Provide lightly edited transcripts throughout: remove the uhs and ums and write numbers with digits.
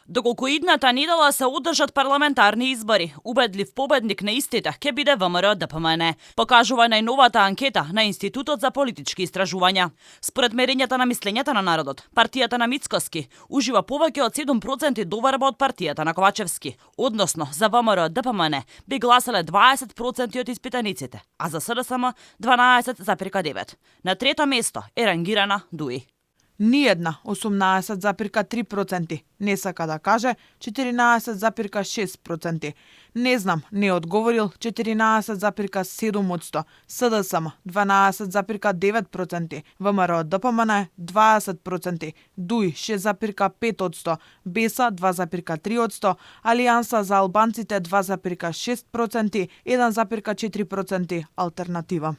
Доколку идната недела се одржат парламентарни избори, убедлив победник на истите ќе биде ВМРО ДПМН, покажува најновата анкета на Институтот за политички истражувања. Според мерењата на мислењето на народот, партијата на Мицкоски ужива повеќе од 7% доверба од партијата на Ковачевски, односно за ВМРО ДПМН би гласале 20% од испитаниците, а за СДСМ 12,9%. На трето место е рангирана ДУИ. Ниедна 18,3%, не сака да каже 14,6%. Не знам, не одговорил 14,7%, СДСМ 12,9%, ВМРО ДПМН 20%, ДУИ 6,5%, БЕСА 2,3%, Алијанса за албанците 2,6%, 1,4% алтернатива.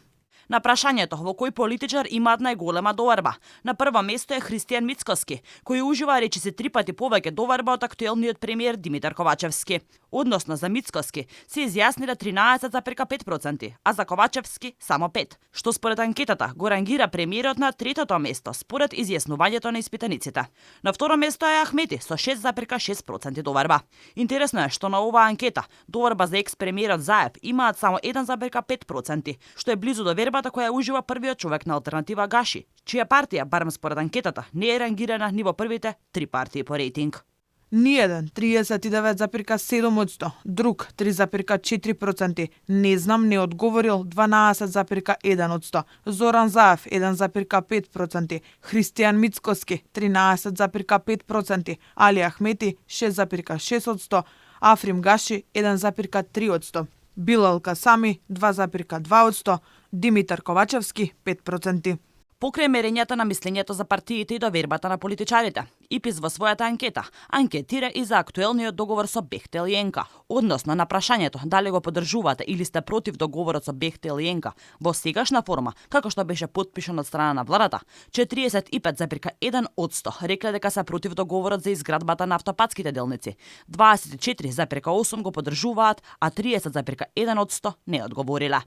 На прашањето во кој политичар имаат најголема доверба, на прво место е Христијан Мицкоски, кој ужива речиси 3 пати повеќе доверба од актуелниот премиер Димитар Ковачевски. Односно за Мицкоски се изјасниле 13,5%, а за Ковачевски само 5%, што според анкетата го рангира премиерот на третото место според изјаснувањето на испитаниците. На второ место е Ахмети со 6,6% доверба. Интересно е што на оваа анкета доверба за екс-премиерот Заев имаат само 1,5%, што е близу до вербата која ужива првиот човек на алтернатива Гаши, чија партија, барем според анкетата, не е рангирана ни во првите 3 партии по рейтинг. Ниеден 39,7%, друг 3,4%, не знам, не одговорил 12,1%, Зоран Заев 1,5%, Христијан Мицкоски 13,5%, Али Ахмети 6,6%, Африм Гаши 1,3%, Билал Касами 2,2%, Димитар Ковачевски 5%. Покрај мерењата на мислењето за партиите и довербата на политичарите, ИПИС во својата анкета анкетира и за актуелниот договор со Бехтел и ЕНКА, односно на прашањето дали го поддржувате или сте против договорот со Бехтел и ЕНКА во сегашна форма, како што беше потпишан од страна на владата, 45,1% рекле дека се против договорот за изградбата на автопатските делници, 24,8% го поддржуваат, а 30,1% не одговориле.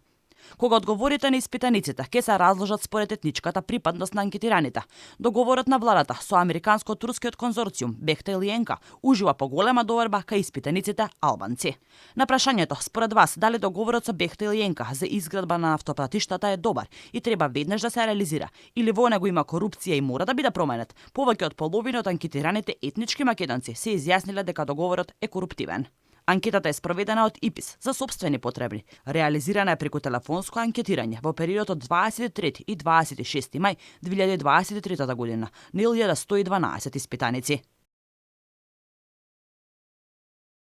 Кога одговорите на испитаниците, ќе се разложат според етничката припадност на анкетираните. Договорот на владата со американско-турскиот конзорциум Бехтел и ЕНКА ужива поголема доверба кај испитаниците албанци. На прашањето, според вас, дали договорот со Бехтел и ЕНКА за изградба на автопатиштата е добар и треба веднаш да се реализира, или во него има корупција и мора да биде променет, повеќе од половина од анкетираните етнички македонци се изјасниле дека договорот е коруптивен. Анкетата е спроведена од ИПИС за сопствени потреби. Реализирана е преку телефонско анкетирање во период од 23 и 26 мај 2023 година на 1112 испитаници.